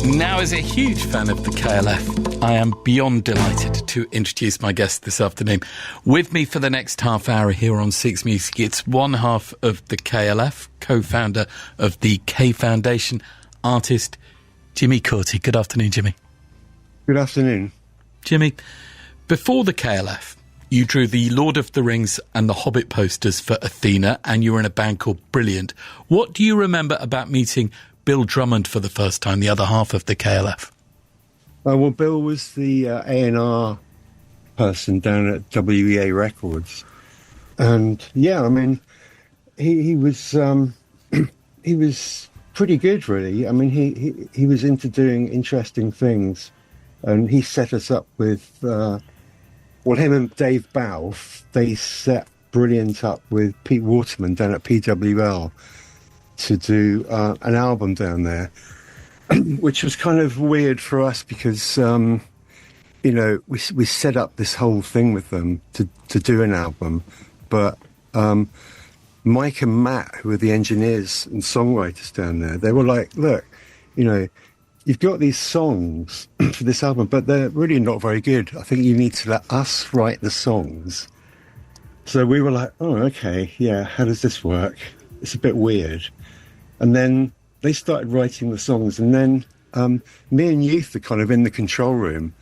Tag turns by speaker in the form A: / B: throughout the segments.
A: Now, as a huge fan of the KLF, I am beyond delighted to introduce my guest this afternoon. With me for the next half hour here on 6music, it's one half of the KLF, co-founder of the K Foundation, artist Jimmy Cauty. Good afternoon, Jimmy.
B: Good afternoon.
A: Jimmy, before the KLF, you drew the Lord of the Rings and the Hobbit posters for Athena, and you were in a band called Brilliant. What do you remember about meeting Bill Drummond for the first time, the other half of the KLF?
B: Well, Bill was the A&R person down at WEA Records. And, yeah, I mean, he was he was pretty good, really. I mean, he was into doing interesting things. And he set us up with, him and Dave Balfe, they set Brilliant up with Pete Waterman down at PWL to do an album down there, which was kind of weird for us because, we set up this whole thing with them to do an album. But Mike and Matt, who were the engineers and songwriters down there, they were like, look, you've got these songs for this album, but they're really not very good. I think you need to let us write the songs. So we were like, oh, okay, yeah, how does this work? It's a bit weird. And then they started writing the songs, and then me and Youth are kind of in the control room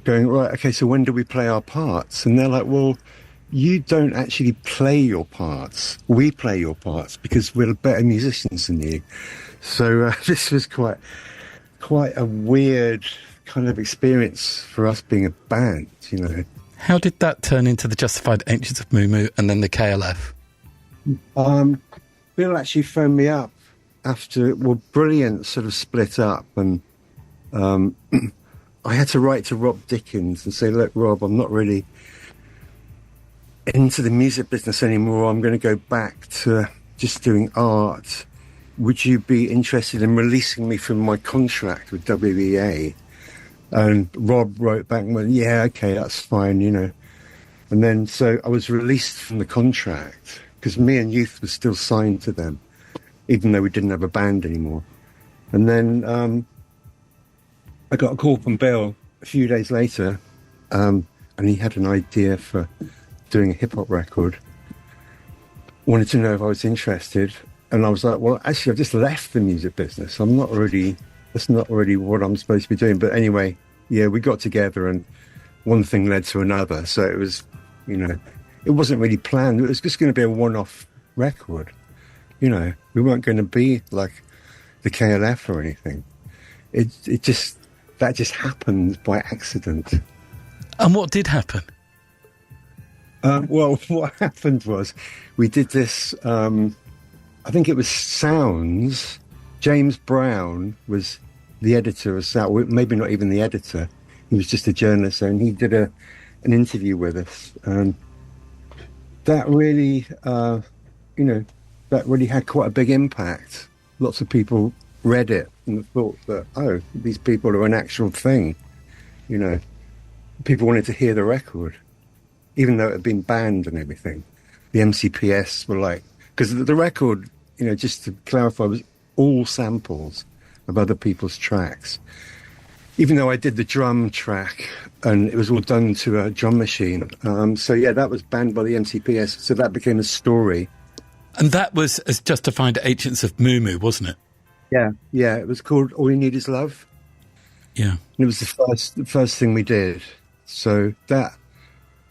B: going, right, okay, so when do we play our parts? And they're like, well, you don't actually play your parts. We play your parts because we're better musicians than you. So this was quite a weird kind of experience for us being a band,
A: How did that turn into the Justified Ancients of Moo Moo and then the KLF?
B: Bill actually phoned me up after, Brilliant sort of split up, and I had to write to Rob Dickens and say, look, Rob, I'm not really into the music business anymore. I'm going to go back to just doing art. Would you be interested in releasing me from my contract with WEA? And Rob wrote back and went, yeah, okay, that's fine, And then, so I was released from the contract because me and Youth was still signed to them, even though we didn't have a band anymore. And then I got a call from Bill a few days later, and he had an idea for doing a hip-hop record. Wanted to know if I was interested. And I was like, well, actually, I've just left the music business. That's not really what I'm supposed to be doing. But anyway, yeah, we got together and one thing led to another. So it was, it wasn't really planned. It was just going to be a one-off record. We weren't going to be like the KLF or anything. That just happened by accident.
A: And what did happen?
B: Well, what happened was we did this, I think it was Sounds. James Brown was the editor of Sounds, maybe not even the editor. He was just a journalist, and he did an interview with us. And that really, that really had quite a big impact. Lots of people read it and thought that, oh, these people are an actual thing. People wanted to hear the record, even though it had been banned and everything. The MCPS were like, because the record, just to clarify, was all samples of other people's tracks. Even though I did the drum track and it was all done to a drum machine. So yeah, that was banned by the MCPS. So that became a story.
A: And that was as Justified Ancients of Moo Moo, wasn't it?
B: Yeah. It was called All You Need Is Love.
A: Yeah.
B: And it was the first thing we did. So that,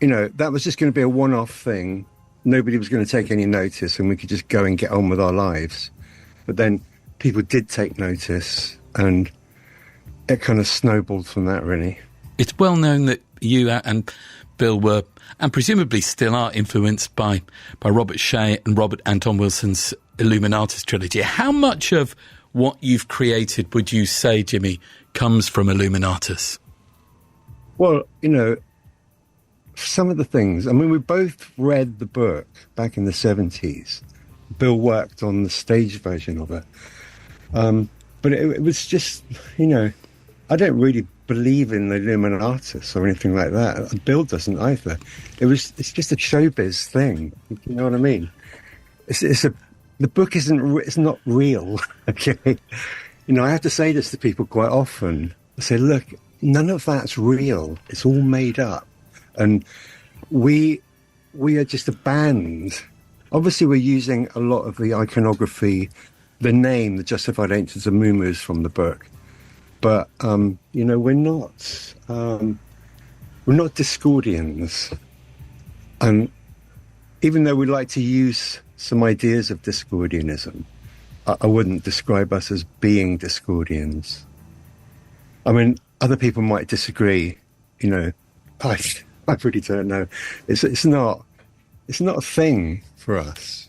B: that was just going to be a one-off thing. Nobody was going to take any notice and we could just go and get on with our lives. But then people did take notice and it kind of snowballed from that, really.
A: It's well known that you and Bill were, and presumably still are, influenced by Robert Shea and Robert Anton Wilson's Illuminatus trilogy. How much of what you've created, would you say, Jimmy, comes from Illuminatus?
B: Well, some of the things, I mean, we both read the book back in the 70s. Bill worked on the stage version of it. But it was just, I don't really believe in the Illuminatus or anything like that. Bill doesn't either. It's just a showbiz thing. You know what I mean? The book it's not real, okay? I have to say this to people quite often. I say, look, none of that's real. It's all made up. And we are just a band. Obviously, we're using a lot of the iconography, the name, the Justified Ancients of Mumu from the book. But, we're not Discordians. And even though we like to use some ideas of Discordianism, I wouldn't describe us as being Discordians. I mean, other people might disagree. I really don't know. It's not a thing for us.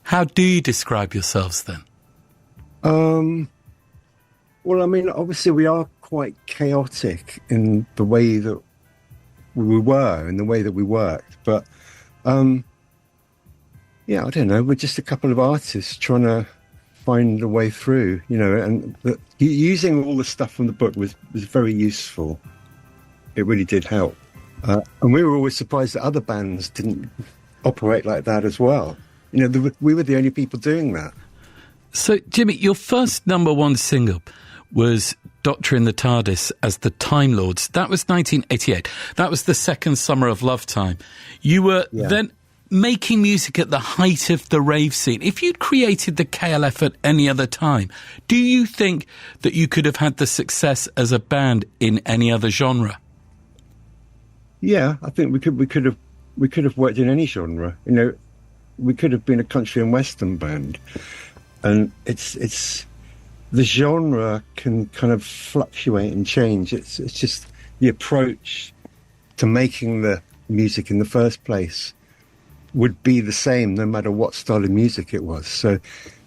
A: How do you describe yourselves then?
B: Well, I mean, obviously we are quite chaotic in the way that we were, in the way that we worked. But, I don't know. We're just a couple of artists trying to find a way through, and using all the stuff from the book was very useful. It really did help. And we were always surprised that other bands didn't operate like that as well. We were the only people doing that.
A: So, Jimmy, your first number one single was Doctor in the TARDIS as the Time Lords. That was 1988. That was the second summer of Love Time. You were then making music at the height of the rave scene. If you'd created the KLF at any other time, do you think that you could have had the success as a band in any other genre?
B: Yeah, I think we could have worked in any genre. We could have been a country and western band, and it's the genre can kind of fluctuate and change. It's just the approach to making the music in the first place would be the same no matter what style of music it was. So,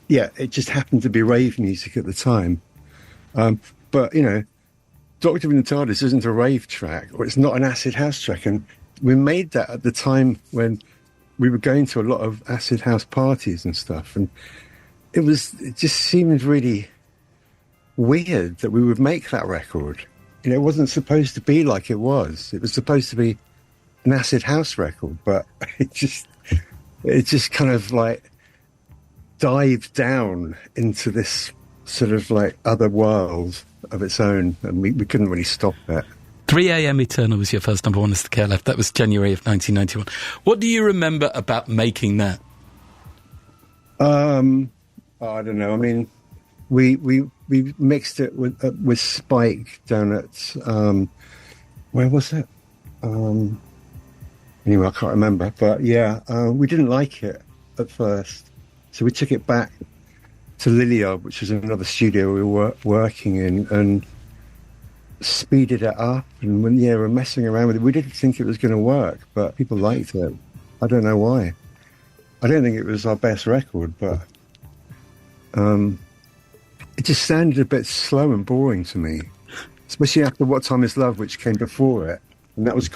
B: yeah, it just happened to be rave music at the time. But Doctor in the TARDIS isn't a rave track, or it's not an acid house track, and we made that at the time when we were going to a lot of acid house parties and stuff, and it just seemed really weird that we would make that record. It wasn't supposed to be like it was. It was supposed to be an acid house record, but it just kind of like dived down into this sort of like other world of its own, and we couldn't really stop it.
A: 3 a.m. Eternal was your first number one as the KLF. That was January of 1991. What do you remember about making that? I don't know. I mean, we mixed it with Spike down at where was it? Anyway, I can't remember. But yeah, we didn't like it at first, so we took it back to Liliard, which was another studio we were working in, and speeded it up. And when we're messing around with it, we didn't think it was going to work, but people liked it. I don't know why. I don't think it was our best record, but it just sounded a bit slow and boring to me, especially after What Time Is Love, which came before it. And that was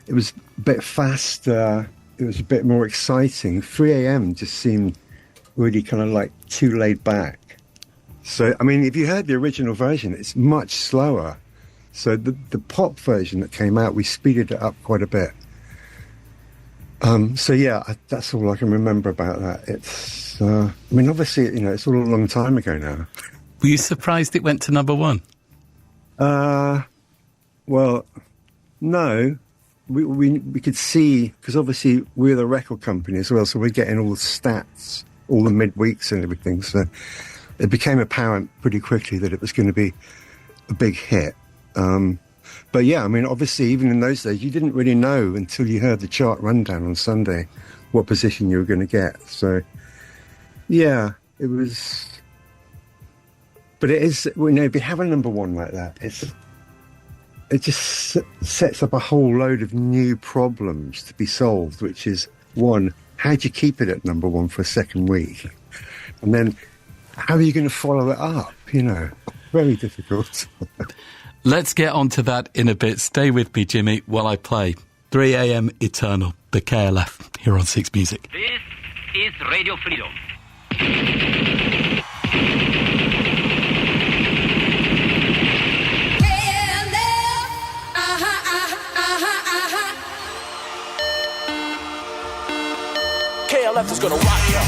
A: it was a bit faster, it was a bit more exciting. 3 a.m. just seemed really kind of like too laid back. So, I mean, if you heard the original version, it's much slower. So the pop version that came out, we speeded it up quite a bit. So yeah, that's all I can remember about that. It's, I mean, obviously, it's all a long time ago now. Were you surprised it went to number one?
B: Well, no. We could see, because obviously we're the record company as well, so we're getting all the stats, all the midweeks and everything. So it became apparent pretty quickly that it was going to be a big hit. But yeah, I mean, obviously, even in those days, you didn't really know until you heard the chart rundown on Sunday what position you were going to get. So, yeah, it was... But it is, if you have a number one like that, it just sets up a whole load of new problems to be solved, which is, one, how do you keep it at number one for a second week? And then, how are you going to follow it up? Very difficult.
A: Let's get on to that in a bit. Stay with me, Jimmy, while I play 3 a.m. Eternal, the KLF, here on 6music.
C: This is Radio Freedom.
D: KLF is gonna rock ya.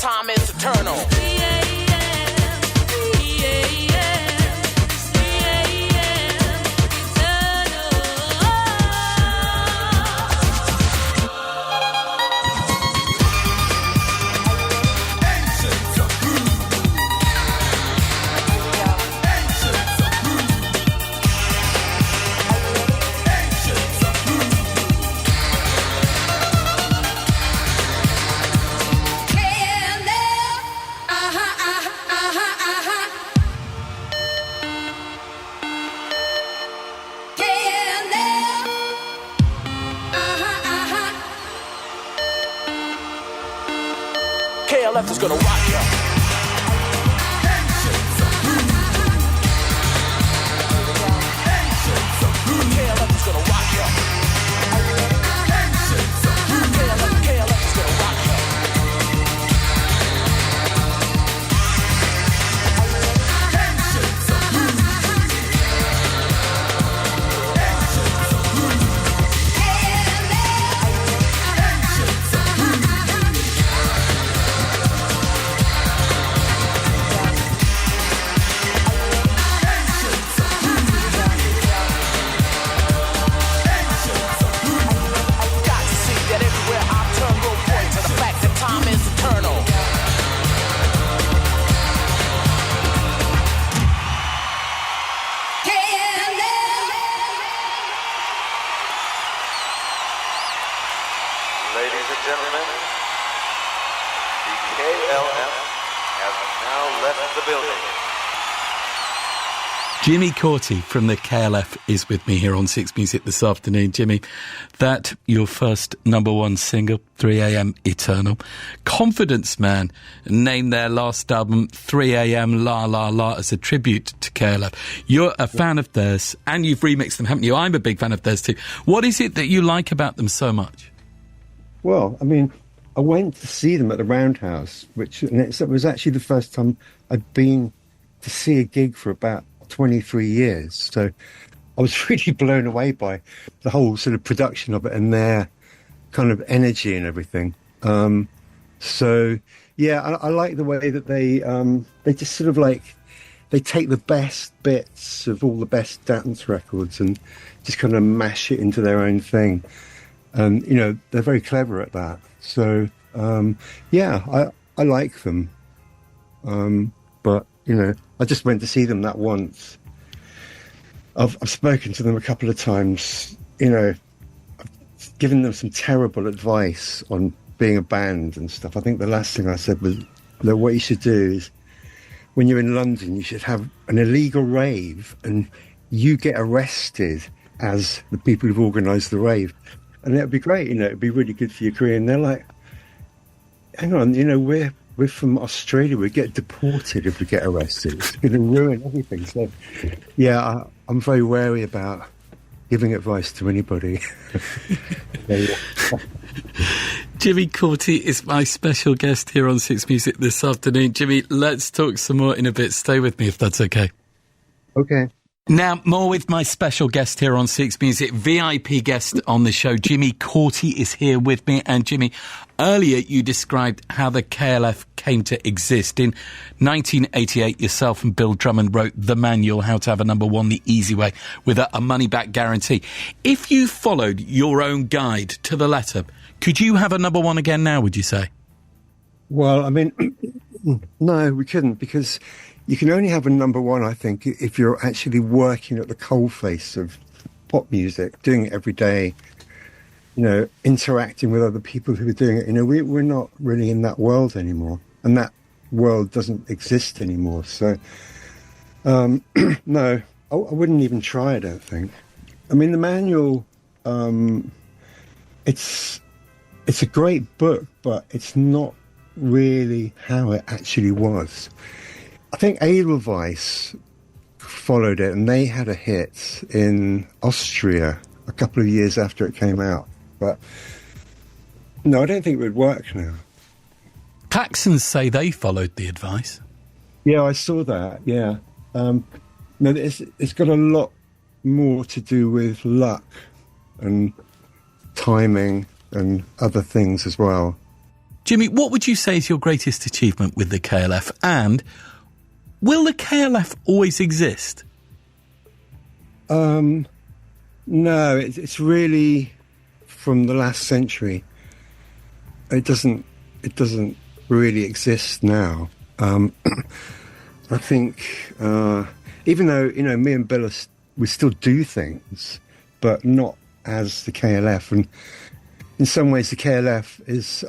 D: time is eternal. KLF is gonna rock ya. KLF is gonna rock ya. KLF is gonna rock ya.
E: Ladies and gentlemen, the KLF has now left the building.
A: Jimmy Cauty from the KLF is with me here on 6music this afternoon. Jimmy, that your first number one single, 3am Eternal. Confidence Man named their last album 3am La La La as a tribute to KLF. You're a fan of theirs and you've remixed them, haven't you? I'm a big fan of theirs too. What is it that you like about them so much?
B: Well, I mean, I went to see them at the Roundhouse, it was actually the first time I'd been to see a gig for about 23 years. So I was really blown away by the whole sort of production of it and their kind of energy and everything. So, yeah, I like the way that they just sort of like, they take the best bits of all the best dance records and just kind of mash it into their own thing. And, you know, they're very clever at that. So, yeah, I like them. But, you know, I just went to see them that once. I've spoken to them a couple of times. You know, I've given them some terrible advice on being a band and stuff. I think the last thing I said was that what you should do is, when you're in London, you should have an illegal rave and you get arrested as the people who've organised the rave. And that'd be great, you know, it'd be really good for your career. And they're like, hang on, you know, we're from Australia, we get deported if we get arrested. It's going to ruin everything. So, yeah, I'm very wary about giving advice to anybody.
A: Jimmy Cauty is my special guest here on 6music this afternoon. Jimmy, let's talk some more in a bit. Stay with me if that's okay.
B: Okay.
A: Now, more with my special guest here on 6music, VIP guest on the show. Jimmy Cauty is here with me. And Jimmy, earlier you described how the KLF came to exist. In 1988, yourself and Bill Drummond wrote the manual, How to Have a Number One the Easy Way, with a money-back guarantee. If you followed your own guide to the letter, could you have a number one again now, would you say?
B: Well, I mean, no, we couldn't, because you can only have a number one, I think, if you're actually working at the coalface of pop music, doing it every day, you know, interacting with other people who are doing it. You know, we're not really in that world anymore, and that world doesn't exist anymore. So, no, I wouldn't even try, I don't think. I mean, the manual, it's a great book, but it's not really how it actually was. I think Edelweiss followed it, and they had a hit in Austria a couple of years after it came out. But no, I don't think it would work now.
A: Klaxons say they followed the advice.
B: Yeah, I saw that, yeah. No, it's got a lot more to do with luck and timing and other things as well.
A: Jimmy, what would you say is your greatest achievement with the KLF? And will the KLF always exist?
B: No, it's really from the last century. It doesn't really exist now. I think, even though, me and Bill, we still do things, but not as the KLF. And in some ways, the KLF is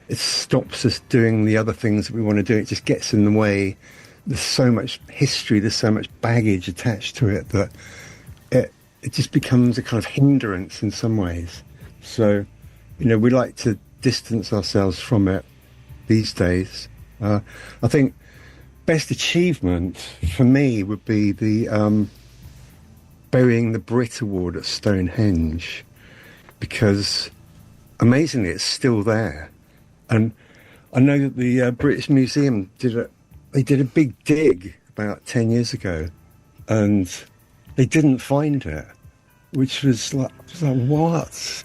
B: it stops us doing the other things that we want to do. It just gets in the way. There's so much history, there's so much baggage attached to it that it just becomes a kind of hindrance in some ways. So, we like to distance ourselves from it these days. I think best achievement for me would be the burying the Brit Award at Stonehenge, because amazingly it's still there. And I know that the British Museum did a big dig about 10 years ago, and they didn't find it, which was like what?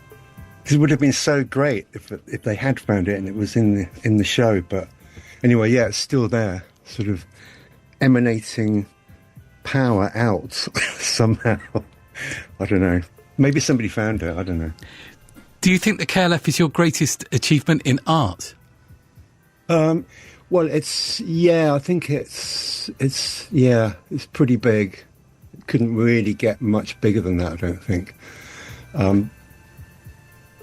B: Because it would have been so great if they had found it and it was in the show. But anyway, yeah, it's still there, sort of emanating power out somehow. I don't know. Maybe somebody found it. I don't know.
A: Do you think the KLF is your greatest achievement in art?
B: Well, I think it's pretty big. It couldn't really get much bigger than that, I don't think.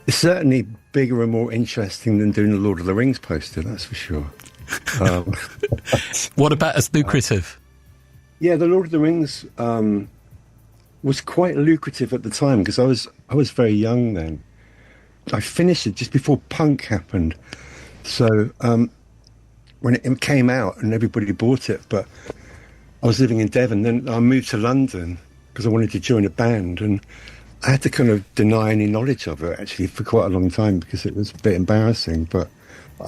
B: It's certainly bigger and more interesting than doing the Lord of the Rings poster, that's for sure.
A: What about as lucrative?
B: Yeah, the Lord of the Rings was quite lucrative at the time, because I was very young then. I finished it just before punk happened. So when it came out and everybody bought it, but I was living in Devon, then I moved to London because I wanted to join a band, and I had to kind of deny any knowledge of it, actually, for quite a long time, because it was a bit embarrassing, but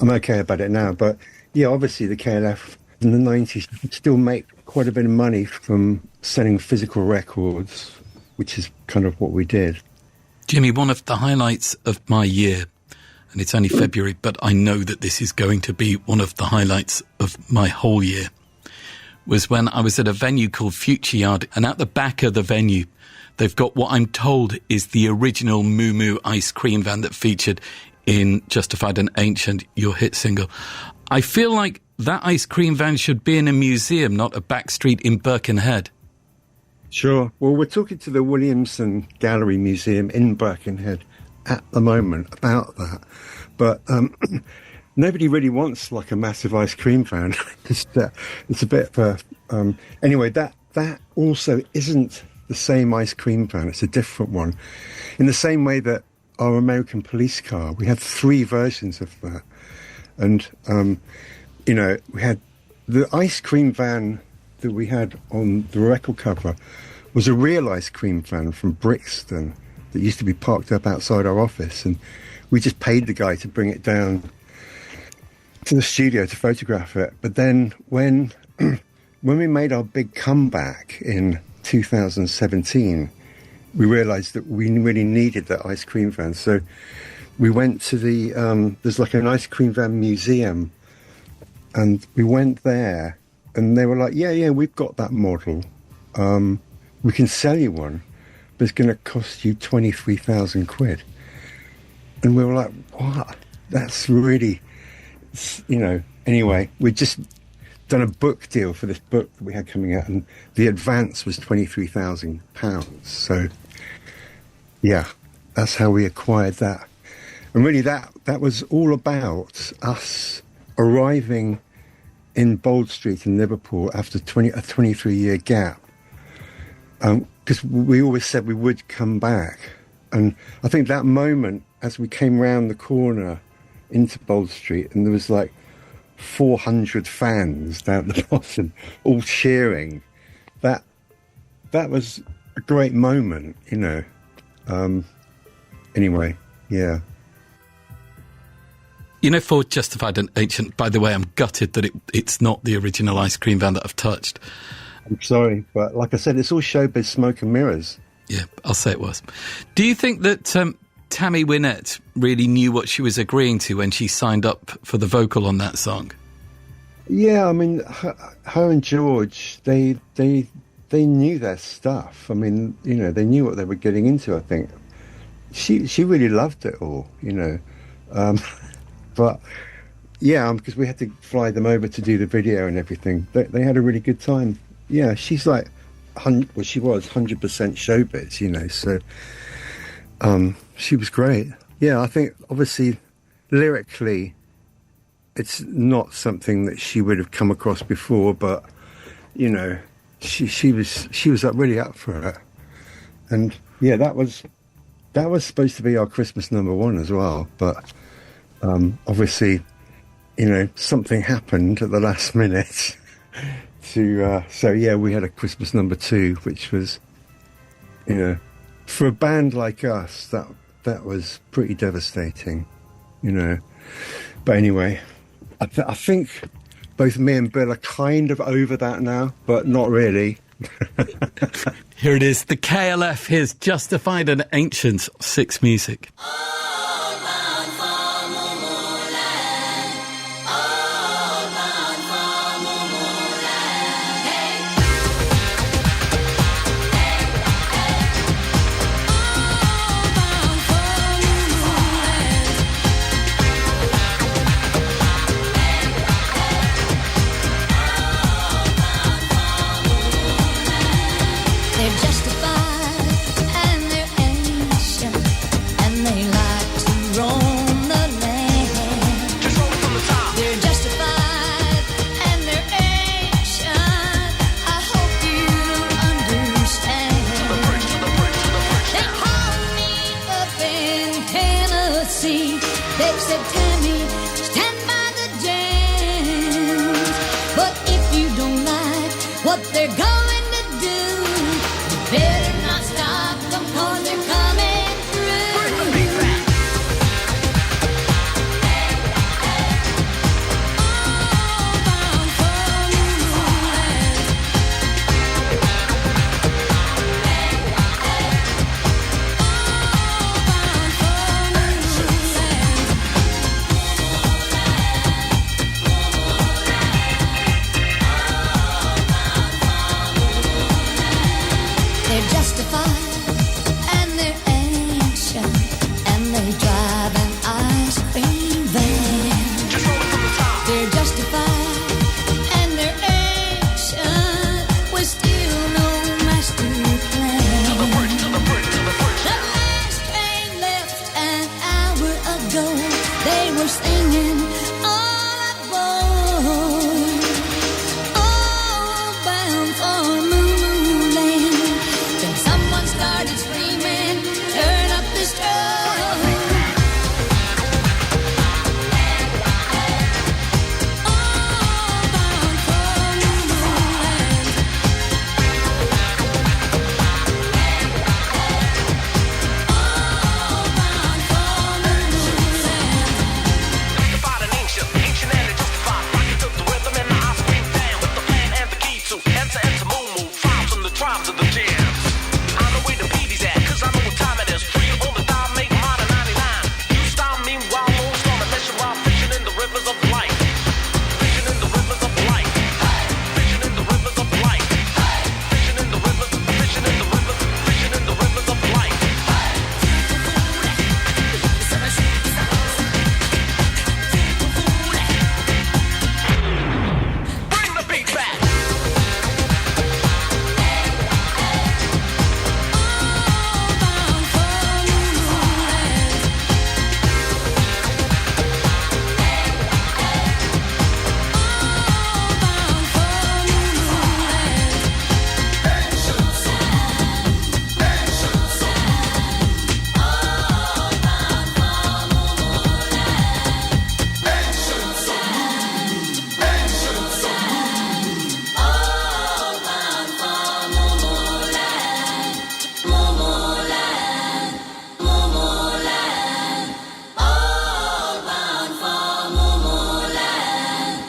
B: I'm okay about it now. But yeah, obviously the KLF in the 90s still make quite a bit of money from selling physical records, which is kind of what we did.
A: Jimmy, one of the highlights of my year, and it's only February, but I know that this is going to be one of the highlights of my whole year, was when I was at a venue called Future Yard, and at the back of the venue, they've got what I'm told is the original Moo Moo ice cream van that featured in Justified and Ancient, your hit single. I feel like that ice cream van should be in a museum, not a back street in Birkenhead.
B: Sure. Well, we're talking to the Williamson Gallery Museum in Birkenhead at the moment about that. But nobody really wants like a massive ice cream van. It's a bit of a... anyway, that also isn't the same ice cream van. It's a different one. In the same way that our American police car, we had 3 versions of that. And, we had the ice cream van that we had on the record cover was a real ice cream van from Brixton that used to be parked up outside our office, and we just paid the guy to bring it down to the studio to photograph it. But then when we made our big comeback in 2017, we realised that we really needed that ice cream van. So we went to there's like an ice cream van museum, and we went there, and they were like, yeah, we've got that model. We can sell you one, but it's going to cost you 23,000 quid. And we were like, what? That's really, anyway, we'd just done a book deal for this book that we had coming out, and the advance was £23,000. So, yeah, that's how we acquired that. And really that was all about us arriving in Bold Street in Liverpool after a 23-year gap. Because we always said we would come back. And I think that moment, as we came round the corner into Bold Street, and there was like 400 fans down the bottom, all cheering, that was a great moment, Anyway, yeah.
A: For Justified and Ancient, by the way, I'm gutted that it's not the original ice cream van that I've touched.
B: I'm sorry, but like I said, it's all showbiz, smoke and mirrors.
A: Yeah, I'll say it was. Do you think that Tammy Wynette really knew what she was agreeing to when she signed up for the vocal on that song.
B: Yeah, I mean, her and George, they knew their stuff. I mean, you know, they knew what they were getting into, I think. She really loved it all, you know. But, yeah, because we had to fly them over to do the video and everything. They had a really good time. Yeah, she's like, well, she was 100% showbiz, you know, so she was great. Yeah, I think, obviously, lyrically, it's not something that she would have come across before, but, you know, she was really up for it. And, yeah, that was supposed to be our Christmas #1 as well, but obviously, you know, something happened at the last minute so yeah, we had a Christmas #2, which was, you know, for a band like us, that was pretty devastating, you know. But anyway, I think both me and Bill are kind of over that now, but not really.
A: Here it is, the KLF. Here's Justified and Ancient, 6music.
F: They're justified and they're ancient, and they like to roam the land.
D: Just roll it from the top.
F: They're justified and they're ancient. I hope you understand. They called me up in Tennessee. They said, Tammy, stand by the jams. But if you don't like what they're going to do, better not stop them 'cause they're coming through. All bound for moonland. All bound for moonland. They're justified and they're ancient, and they drive an ice cream van.
D: Just roll it from the top.
F: They're justified and they're ancient, with still no master plan. The last train left an hour ago. They were singing all aboard. All bound for moonland. Then someone started screaming, turn up the strobe. All bound for moonland. All bound for moonland.
D: Justified and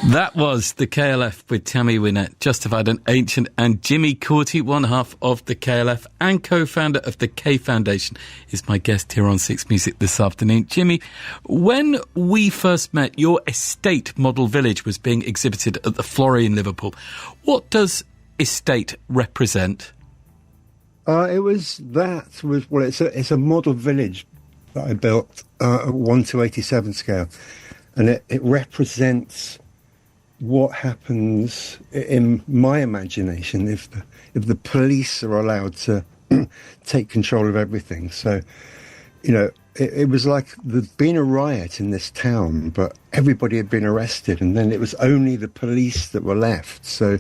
A: That was the KLF with Tammy Wynette, Justified and Ancient, and Jimmy Cauty, one half of the KLF and co-founder of the K Foundation, is my guest here on Six Music this afternoon. Jimmy, when we first met, your estate model village was being exhibited at the Flory in Liverpool. What does estate represent?
B: It's a model village that I built at 1:87 scale, and it represents what happens in my imagination if the police are allowed to take control of everything. So, it was like there'd been a riot in this town, but everybody had been arrested, and then it was only the police that were left. So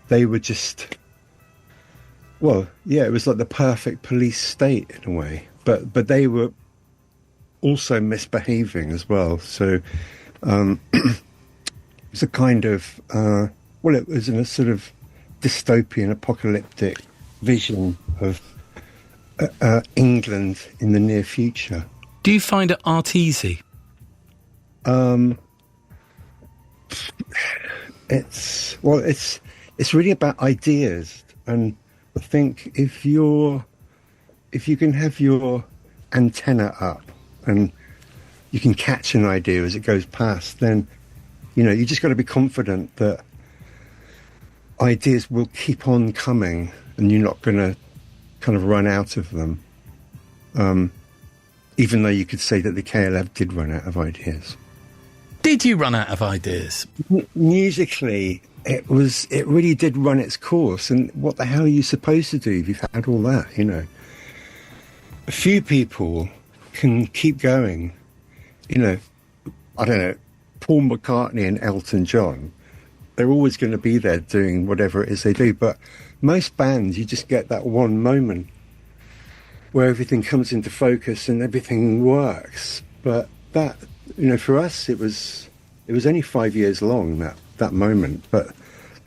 B: they were just, it was like the perfect police state in a way, but they were also misbehaving as well. So it's a kind of, it was in a sort of dystopian, apocalyptic vision of England in the near future.
A: Do you find art easy?
B: It's really about ideas, and I think if you can have your antenna up and you can catch an idea as it goes past, then you just got to be confident that ideas will keep on coming and you're not going to kind of run out of them. Even though you could say that the KLF did run out of ideas.
A: Did you run out of ideas?
B: Musically, it really did run its course. And what the hell are you supposed to do if you've had all that, A few people can keep going. I don't know, Paul McCartney and Elton John, they're always going to be there doing whatever it is they do. But most bands, you just get that one moment where everything comes into focus and everything works. But that, for us, it was only 5 years long, that moment. But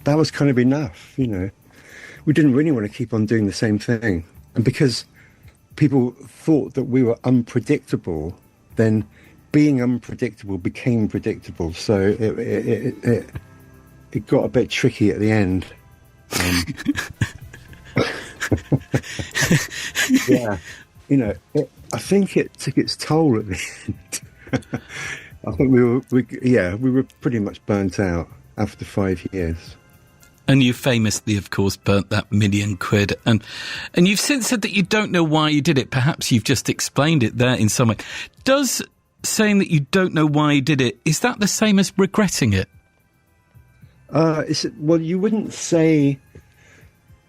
B: that was kind of enough, We didn't really want to keep on doing the same thing. And because people thought that we were unpredictable, then being unpredictable became predictable. So it got a bit tricky at the end. I think it took its toll at the end. I think we were pretty much burnt out after 5 years.
A: And you famously, of course, burnt that £1 million. And you've since said that you don't know why you did it. Perhaps you've just explained it there in some way. Does saying that you don't know why you did it, is that the same as regretting it? You wouldn't say,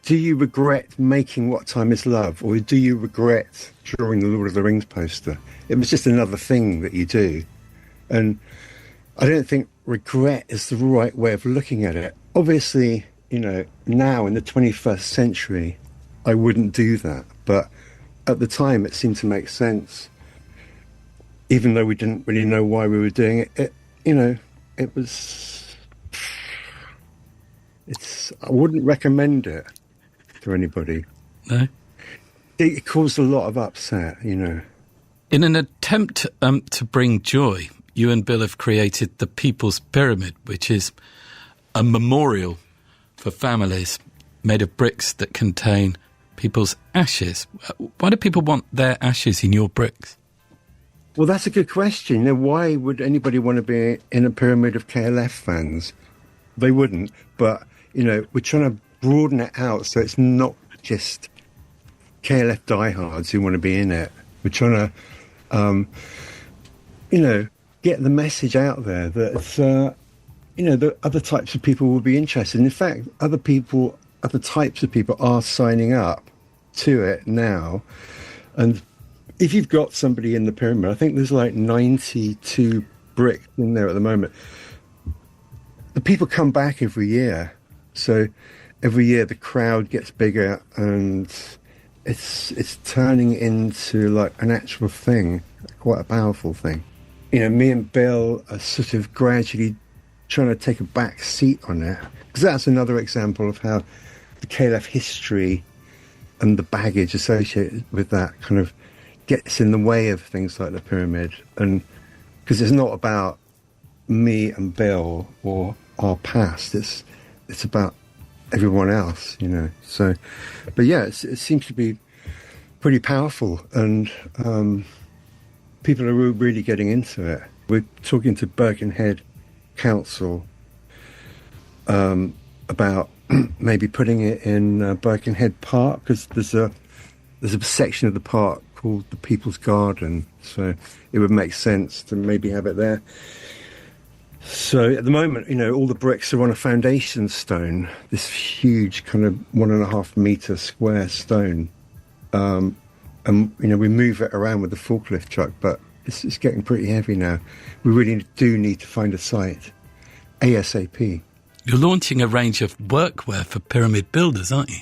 A: do you regret making What Time Is Love, or do you regret drawing the Lord of the Rings poster? It was just another thing that you do. And I don't think regret is the right way of looking at it. Obviously, now in the 21st century, I wouldn't do that. But at the time, it seemed to make sense. Even though we didn't really know why we were doing it, it was... I wouldn't recommend it to anybody. No?
B: It caused a lot of upset, In
A: an attempt to bring joy, you and Bill have created the People's Pyramid, which is a memorial for families made of bricks that contain people's ashes. Why do people want their ashes in your bricks?
B: Well, that's a good question. Why would anybody want to be in a pyramid of KLF fans? They wouldn't. But, we're trying to broaden it out so it's not just KLF diehards who want to be in it. We're trying to, get the message out there that, that other types of people will be interested. In fact, other types of people are signing up to it now. And if you've got somebody in the pyramid, I think there's like 92 bricks in there at the moment. The people come back every year. So every year the crowd gets bigger and it's turning into like an actual thing, quite a powerful thing. Me and Bill are sort of gradually trying to take a back seat on it. Because that's another example of how the KLF history and the baggage associated with that kind of gets in the way of things like the pyramid. And because it's not about me and Bill or our past. It's about everyone else, you know. So, but yeah, it seems to be pretty powerful, and people are really getting into it. We're talking to Birkenhead Council about maybe putting it in Birkenhead Park, because there's a section of the park called the People's Garden, so it would make sense to maybe have it there. So at the moment, you know, all the bricks are on a foundation stone, this huge kind of 1.5 metre square stone. And, you know, we move it around with the forklift truck, but it's getting pretty heavy now. We really do need to find a site, ASAP.
A: You're launching a range of workwear for pyramid builders, aren't you?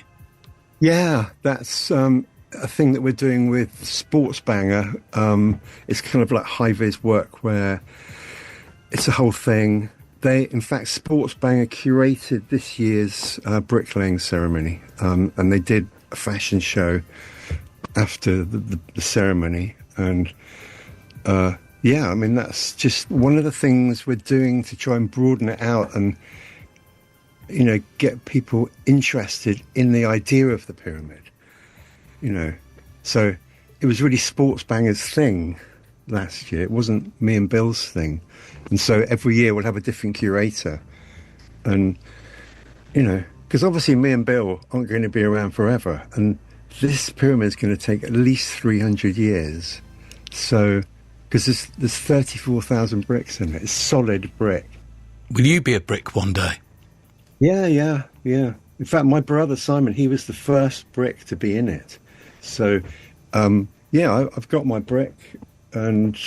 B: Yeah, that's a thing that we're doing with Sports Banger. It's kind of like high-vis workwear. It's a whole thing. In fact, Sports Banger curated this year's bricklaying ceremony, and they did a fashion show after the ceremony. And yeah, I mean, that's just one of the things we're doing to try and broaden it out and, you know, get people interested in the idea of the pyramid, you know. So it was really Sports Banger's thing last year. It wasn't me and Bill's thing. And so every year we'll have a different curator. And, you know, because obviously me and Bill aren't going to be around forever. And this pyramid is going to take at least 300 years. So, because there's 34,000 bricks in it. It's solid brick.
A: Will you be a brick one day?
B: Yeah. In fact, my brother Simon, he was the first brick to be in it. So, yeah, I've got my brick. And,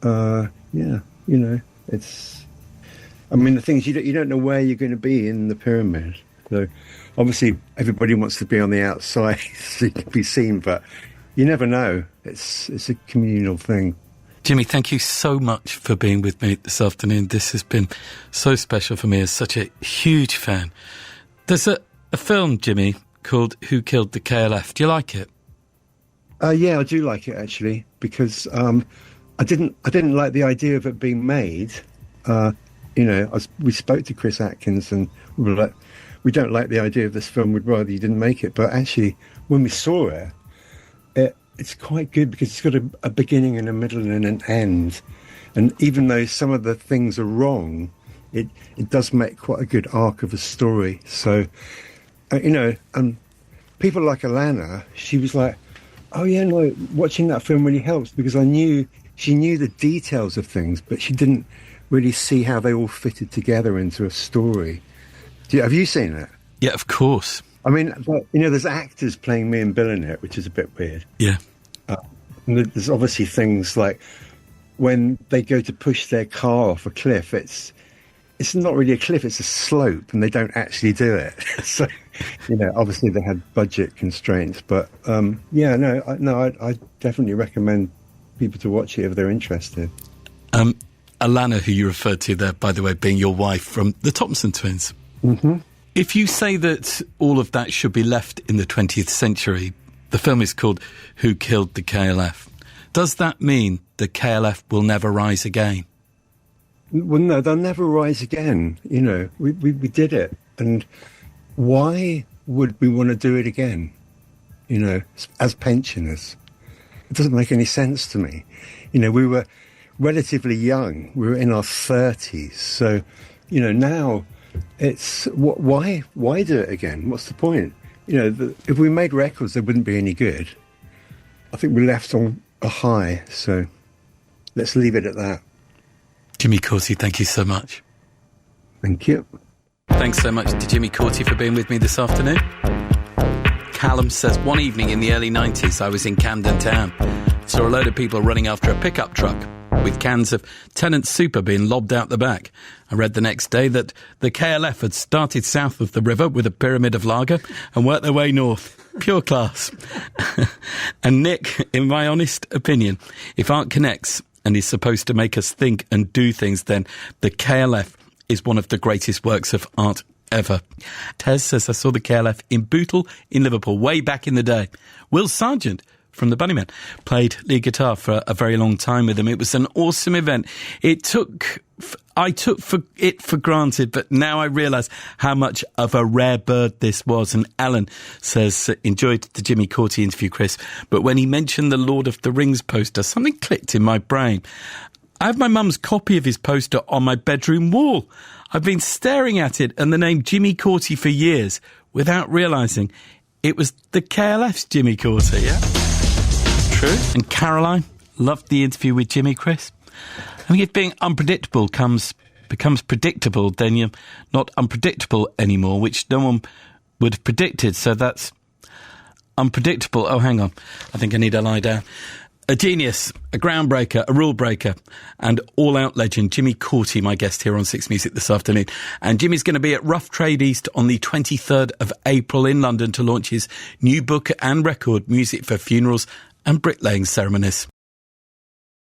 B: yeah, you know, it's... I mean, the thing is, you don't know where you're going to be in the pyramid. So, obviously, everybody wants to be on the outside so you can be seen, but you never know. It's a communal thing.
A: Jimmy, thank you so much for being with me this afternoon. This has been so special for me as such a huge fan. There's a film, Jimmy, called Who Killed the KLF. Do you like it?
B: Yeah, I do like it, actually, because I didn't like the idea of it being made. You know, we spoke to Chris Atkins and we were like, we don't like the idea of this film, we'd rather you didn't make it. But actually, when we saw it, it's quite good because it's got a beginning and a middle and an end. And even though some of the things are wrong, it does make quite a good arc of a story. So, you know, people like Alana, she was like, oh yeah, no, watching that film really helps because she knew the details of things, but she didn't really see how they all fitted together into a story. Have you seen it?
A: Yeah, of course.
B: I mean, you know, there's actors playing me and Bill in it, which is a bit weird.
A: Yeah.
B: And there's obviously things like when they go to push their car off a cliff, it's not really a cliff, it's a slope, and they don't actually do it. So, you know, obviously they had budget constraints, but yeah, I definitely recommend people to watch it if they're interested.
A: Alana, who you referred to there, by the way, being your wife from the Thompson twins.
B: Mm-hmm.
A: If you say that all of that should be left in the 20th century, the film is called Who Killed the KLF. Does that mean the KLF will never rise again?
B: Well, no, they'll never rise again. You know, we did it. And why would we want to do it again? You know, as pensioners? It doesn't make any sense to me. You know, we were relatively young. We were in our 30s. So, you know, now it's, why do it again? What's the point? You know, if we made records, they wouldn't be any good. I think we left on a high. So let's leave it at that.
A: Jimmy Cauty, thank you so much.
B: Thank you.
A: Thanks so much to Jimmy Cauty for being with me this afternoon. Callum says, one evening in the early 90s, I was in Camden Town. Saw a load of people running after a pickup truck with cans of Tennant Super being lobbed out the back. I read the next day that the KLF had started south of the river with a pyramid of lager and worked their way north. Pure class. And Nick, in my honest opinion, if art connects and is supposed to make us think and do things, then the KLF is one of the greatest works of art ever. Tez says, I saw the KLF in Bootle in Liverpool way back in the day. Will Sargent from the Bunnymen, played lead guitar for a very long time with them. It was an awesome event. I took it for granted, but now I realise how much of a rare bird this was. And Alan says, enjoyed the Jimmy Cauty interview, Chris, but when he mentioned the Lord of the Rings poster, something clicked in my brain. I have my mum's copy of his poster on my bedroom wall. I've been staring at it and the name Jimmy Cauty for years without realising it was the KLF's Jimmy Cauty, yeah? True. And Caroline loved the interview with Jimmy, Chris. I think if being unpredictable becomes predictable, then you're not unpredictable anymore, which no one would have predicted. So that's unpredictable. Oh, hang on. I think I need to lie down. A genius, a groundbreaker, a rule breaker, and all-out legend, Jimmy Cauty, my guest here on 6music this afternoon. And Jimmy's going to be at Rough Trade East on the 23rd of April in London to launch his new book and record, Music for Funerals and Bricklaying Ceremonies.